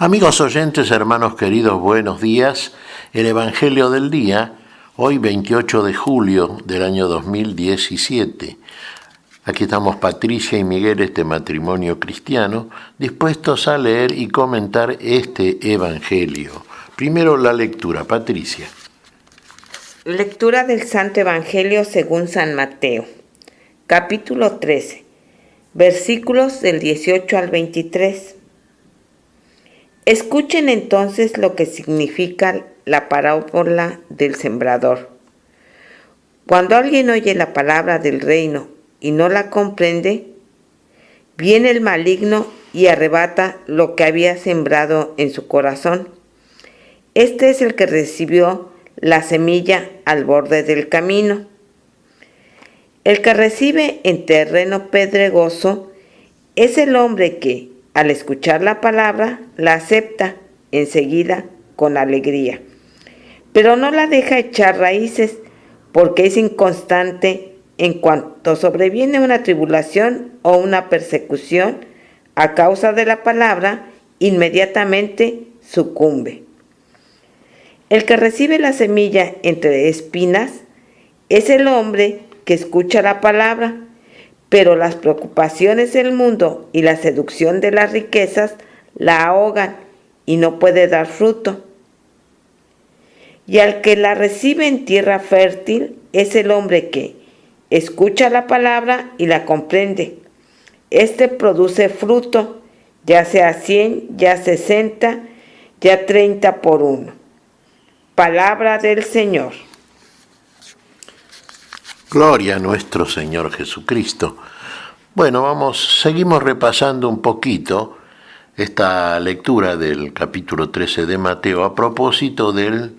Amigos oyentes, hermanos queridos, buenos días. El Evangelio del día, hoy 28 de julio del año 2017. Aquí estamos Patricia y Miguel, este matrimonio cristiano, dispuestos a leer y comentar este Evangelio. Primero la lectura, Patricia. Lectura del Santo Evangelio según San Mateo, capítulo 13, versículos del 18 al 23. Escuchen entonces lo que significa la parábola del sembrador. Cuando alguien oye la palabra del reino y no la comprende, viene el maligno y arrebata lo que había sembrado en su corazón. Este es el que recibió la semilla al borde del camino. El que recibe en terreno pedregoso es el hombre que, al escuchar la palabra, la acepta enseguida con alegría, pero no la deja echar raíces porque es inconstante. En cuanto sobreviene una tribulación o una persecución a causa de la palabra, inmediatamente sucumbe. El que recibe la semilla entre espinas es el hombre que escucha la palabra, pero las preocupaciones del mundo y la seducción de las riquezas la ahogan y no puede dar fruto. Y al que la recibe en tierra fértil es el hombre que escucha la palabra y la comprende. Este produce fruto, ya sea 100, ya 60, ya 30 por uno. Palabra del Señor. Gloria a nuestro Señor Jesucristo. Bueno, seguimos repasando un poquito esta lectura del capítulo 13 de Mateo a propósito de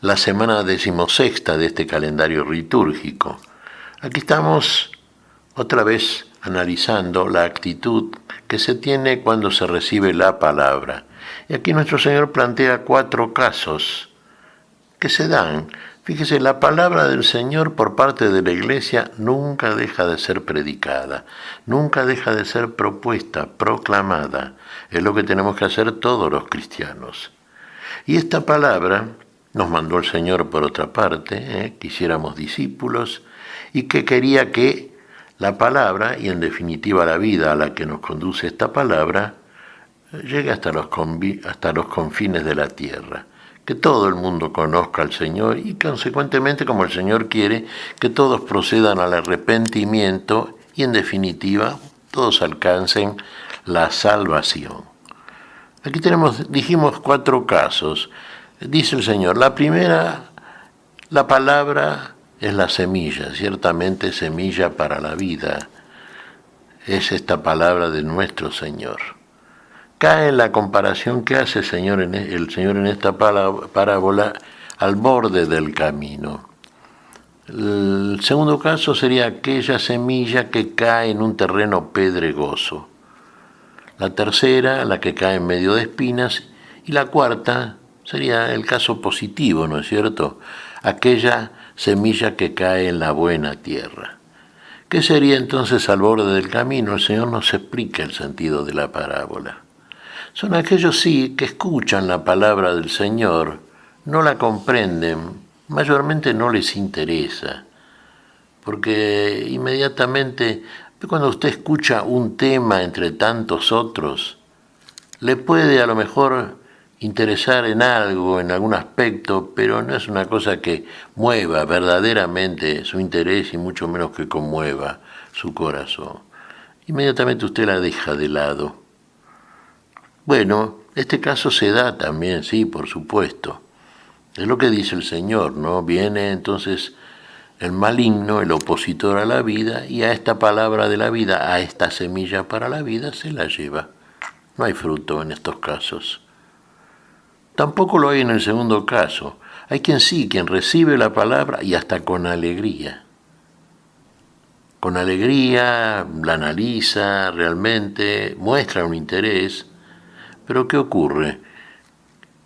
la semana 16ª de este calendario litúrgico. Aquí estamos otra vez analizando la actitud que se tiene cuando se recibe la palabra. Y aquí nuestro Señor plantea 4 casos que se dan. Fíjese, la palabra del Señor por parte de la Iglesia nunca deja de ser predicada, nunca deja de ser propuesta, proclamada. Es lo que tenemos que hacer todos los cristianos. Y esta palabra nos mandó el Señor por otra parte, que hiciéramos discípulos, y que quería que la palabra, y en definitiva la vida a la que nos conduce esta palabra, llegue hasta los confines de la tierra. Que todo el mundo conozca al Señor y consecuentemente, como el Señor quiere, que todos procedan al arrepentimiento y en definitiva todos alcancen la salvación. Aquí dijimos 4 casos. Dice el Señor, la primera, la palabra es la semilla, ciertamente semilla para la vida. Es esta palabra de nuestro Señor. Cae en la comparación que hace el Señor en esta parábola al borde del camino. El segundo caso sería aquella semilla que cae en un terreno pedregoso. La tercera, la que cae en medio de espinas. Y la cuarta sería el caso positivo, ¿no es cierto? Aquella semilla que cae en la buena tierra. ¿Qué sería entonces al borde del camino? El Señor nos explica el sentido de la parábola. Son aquellos, sí, que escuchan la palabra del Señor, no la comprenden, mayormente no les interesa, porque inmediatamente, cuando usted escucha un tema entre tantos otros, le puede a lo mejor interesar en algo, en algún aspecto, pero no es una cosa que mueva verdaderamente su interés y mucho menos que conmueva su corazón. Inmediatamente usted la deja de lado. Bueno, este caso se da también, sí, por supuesto. Es lo que dice el Señor, ¿no? Viene entonces el maligno, el opositor a la vida, y a esta palabra de la vida, a esta semilla para la vida, se la lleva. No hay fruto en estos casos. Tampoco lo hay en el segundo caso. Hay quien recibe la palabra y hasta con alegría. Con alegría la analiza realmente, muestra un interés. Pero ¿qué ocurre?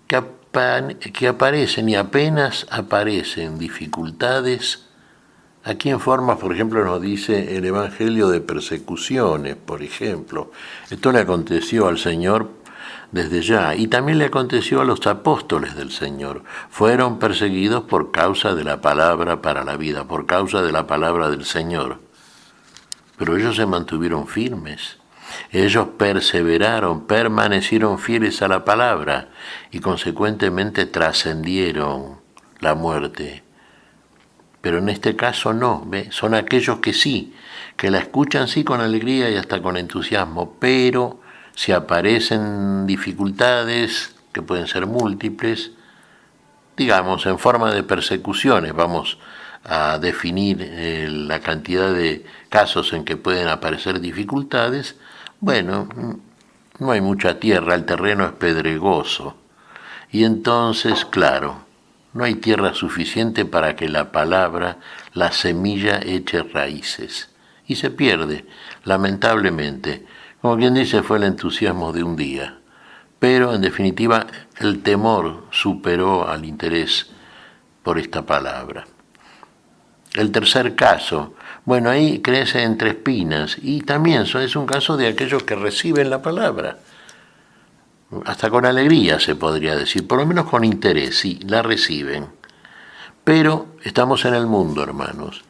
Que aparecen y apenas aparecen dificultades. Aquí en formas, por ejemplo, nos dice el Evangelio de persecuciones, por ejemplo. Esto le aconteció al Señor desde ya. Y también le aconteció a los apóstoles del Señor. Fueron perseguidos por causa de la palabra para la vida, por causa de la palabra del Señor. Pero ellos se mantuvieron firmes. Ellos perseveraron, permanecieron fieles a la palabra y consecuentemente trascendieron la muerte. Pero en este caso no, ¿ve? Son aquellos que sí, que la escuchan sí con alegría y hasta con entusiasmo, pero si aparecen dificultades, que pueden ser múltiples, digamos, en forma de persecuciones, vamos a definir la cantidad de casos en que pueden aparecer dificultades, bueno, no hay mucha tierra, el terreno es pedregoso. Y entonces, claro, no hay tierra suficiente para que la palabra, la semilla, eche raíces. Y se pierde, lamentablemente. Como quien dice, fue el entusiasmo de un día. Pero, en definitiva, el temor superó al interés por esta palabra. El tercer caso, bueno, ahí crece entre espinas y también es un caso de aquellos que reciben la palabra. Hasta con alegría se podría decir, por lo menos con interés, sí, la reciben. Pero estamos en el mundo, hermanos,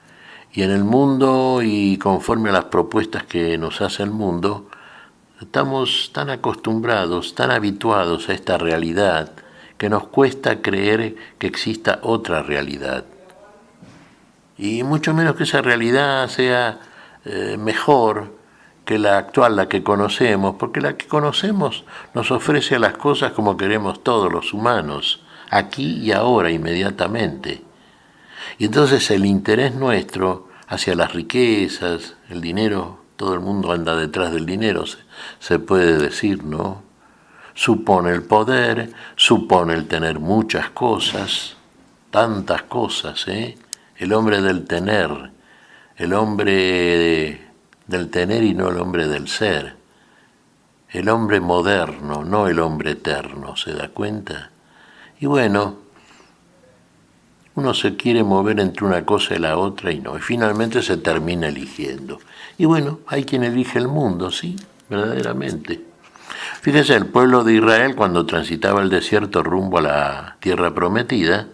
y en el mundo y conforme a las propuestas que nos hace el mundo, estamos tan acostumbrados, tan habituados a esta realidad, que nos cuesta creer que exista otra realidad. Y mucho menos que esa realidad sea mejor que la actual, la que conocemos, porque la que conocemos nos ofrece las cosas como queremos todos los humanos, aquí y ahora, inmediatamente. Y entonces el interés nuestro hacia las riquezas, el dinero, todo el mundo anda detrás del dinero, se puede decir, ¿no? Supone el poder, supone el tener muchas cosas, tantas cosas, ¿eh? El hombre del tener, el hombre del tener y no el hombre del ser, el hombre moderno, no el hombre eterno, ¿se da cuenta? Y bueno, uno se quiere mover entre una cosa y la otra y no, y finalmente se termina eligiendo. Y bueno, hay quien elige el mundo, sí, verdaderamente. Fíjese, el pueblo de Israel cuando transitaba el desierto rumbo a la tierra prometida,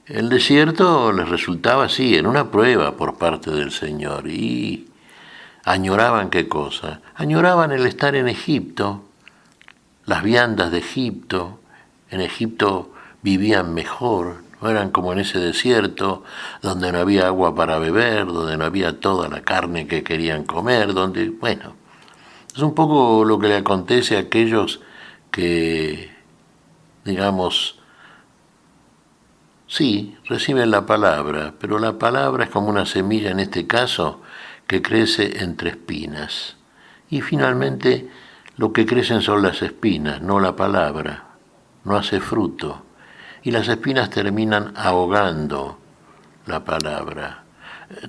el desierto les resultaba así, en una prueba por parte del Señor. Y añoraban qué cosa. Añoraban el estar en Egipto, las viandas de Egipto. En Egipto vivían mejor, no eran como en ese desierto, donde no había agua para beber, donde no había toda la carne que querían comer, donde, bueno, es un poco lo que le acontece a aquellos que, digamos, sí, reciben la palabra, pero la palabra es como una semilla en este caso que crece entre espinas. Y finalmente lo que crecen son las espinas, no la palabra. No hace fruto. Y las espinas terminan ahogando la palabra.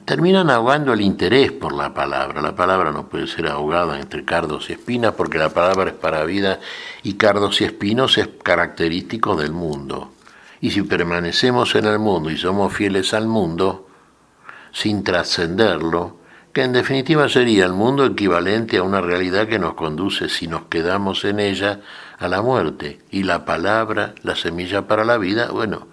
Terminan ahogando el interés por la palabra. La palabra no puede ser ahogada entre cardos y espinas porque la palabra es para vida y cardos y espinos es característico del mundo. Y si permanecemos en el mundo y somos fieles al mundo, sin trascenderlo, que en definitiva sería el mundo equivalente a una realidad que nos conduce, si nos quedamos en ella, a la muerte. Y la palabra, la semilla para la vida, bueno,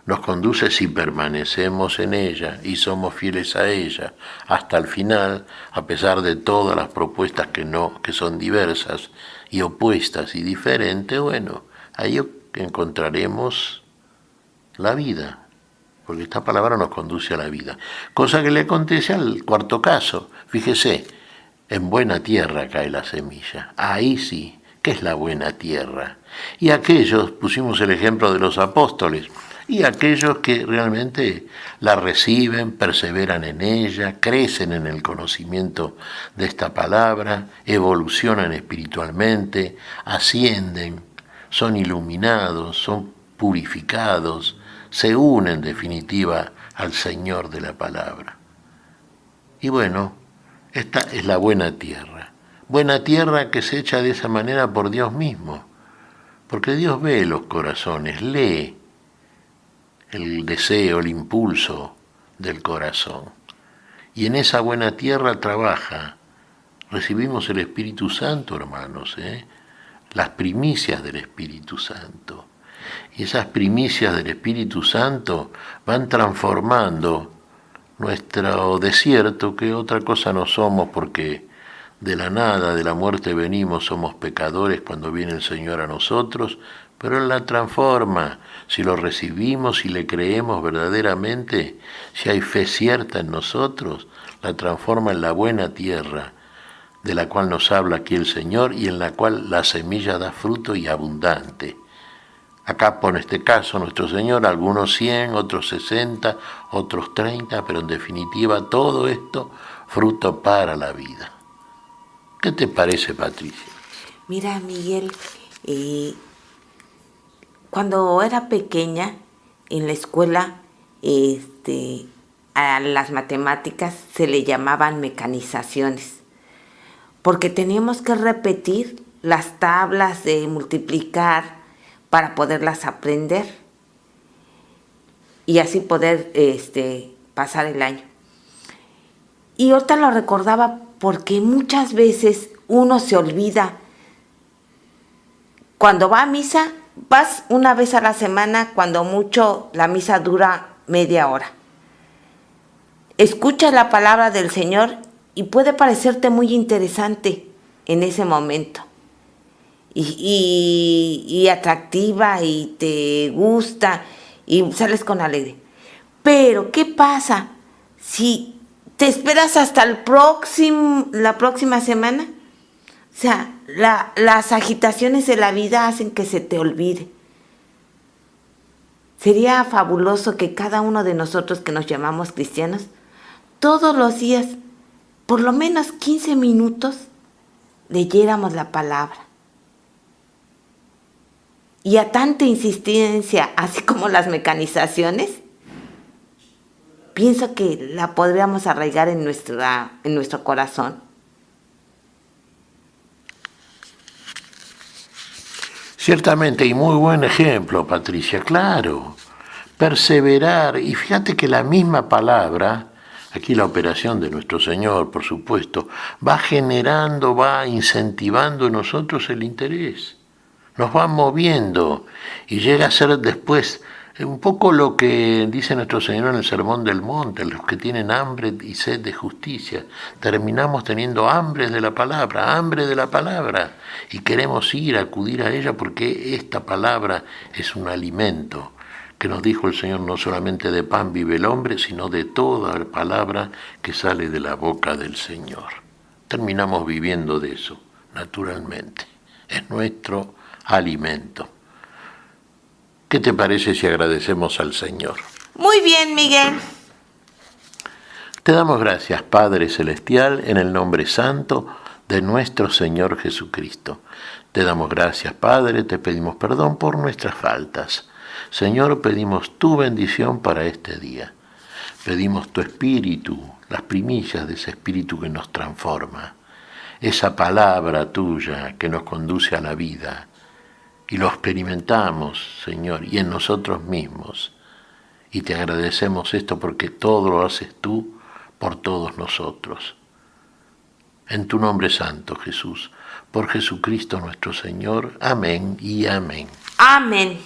nos conduce si permanecemos en ella y somos fieles a ella hasta el final, a pesar de todas las propuestas que son diversas y opuestas y diferentes, bueno, ahí encontraremos la vida, porque esta palabra nos conduce a la vida. Cosa que le acontece al cuarto caso. Fíjese, en buena tierra cae la semilla. Ahí sí, ¿qué es la buena tierra? Y aquellos, pusimos el ejemplo de los apóstoles, y aquellos que realmente la reciben, perseveran en ella, crecen en el conocimiento de esta palabra, evolucionan espiritualmente, ascienden, son iluminados, son purificados, se une en definitiva al Señor de la palabra. Y bueno, esta es la buena tierra que se echa de esa manera por Dios mismo, porque Dios ve los corazones, lee el deseo, el impulso del corazón, y en esa buena tierra trabaja. Recibimos el Espíritu Santo, hermanos, las primicias del Espíritu Santo. Y esas primicias del Espíritu Santo van transformando nuestro desierto, que otra cosa no somos, porque de la nada, de la muerte venimos, somos pecadores cuando viene el Señor a nosotros, pero Él la transforma. Si lo recibimos y le creemos verdaderamente, si hay fe cierta en nosotros, la transforma en la buena tierra, de la cual nos habla aquí el Señor y en la cual la semilla da fruto y abundante. Acá pone este caso nuestro Señor, algunos 100, otros 60, otros 30, pero en definitiva todo esto fruto para la vida. ¿Qué te parece, Patricia? Mira, Miguel, cuando era pequeña en la escuela, a las matemáticas se le llamaban mecanizaciones, porque teníamos que repetir las tablas de multiplicar para poderlas aprender y así poder pasar el año. Y ahorita lo recordaba porque muchas veces uno se olvida. Cuando va a misa, vas una vez a la semana, cuando mucho la misa dura media hora. Escuchas la palabra del Señor y puede parecerte muy interesante en ese momento. Y atractiva y te gusta y sales con alegría. Pero, ¿qué pasa si te esperas hasta la próxima semana? O sea, las agitaciones de la vida hacen que se te olvide. Sería fabuloso que cada uno de nosotros que nos llamamos cristianos, todos los días, por lo menos 15 minutos, leyéramos la palabra. Y a tanta insistencia, así como las mecanizaciones, pienso que la podríamos arraigar en nuestro corazón. Ciertamente, y muy buen ejemplo, Patricia, claro. Perseverar, y fíjate que la misma palabra, aquí la operación de nuestro Señor, por supuesto, va generando, va incentivando en nosotros el interés. Nos va moviendo y llega a ser después un poco lo que dice nuestro Señor en el Sermón del Monte: los que tienen hambre y sed de justicia. Terminamos teniendo hambre de la palabra, y queremos acudir a ella, porque esta palabra es un alimento, que nos dijo el Señor: no solamente de pan vive el hombre, sino de toda palabra que sale de la boca del Señor. Terminamos viviendo de eso, naturalmente. Es nuestro alimento. ¿Qué te parece si agradecemos al Señor? Muy bien, Miguel. Te damos gracias, Padre Celestial, en el nombre santo de nuestro Señor Jesucristo. Te damos gracias, Padre, te pedimos perdón por nuestras faltas. Señor, pedimos tu bendición para este día. Pedimos tu Espíritu, las primicias de ese Espíritu que nos transforma, esa palabra tuya que nos conduce a la vida. Y lo experimentamos, Señor, y en nosotros mismos. Y te agradecemos esto porque todo lo haces tú por todos nosotros. En tu nombre santo, Jesús, por Jesucristo nuestro Señor. Amén y amén. Amén.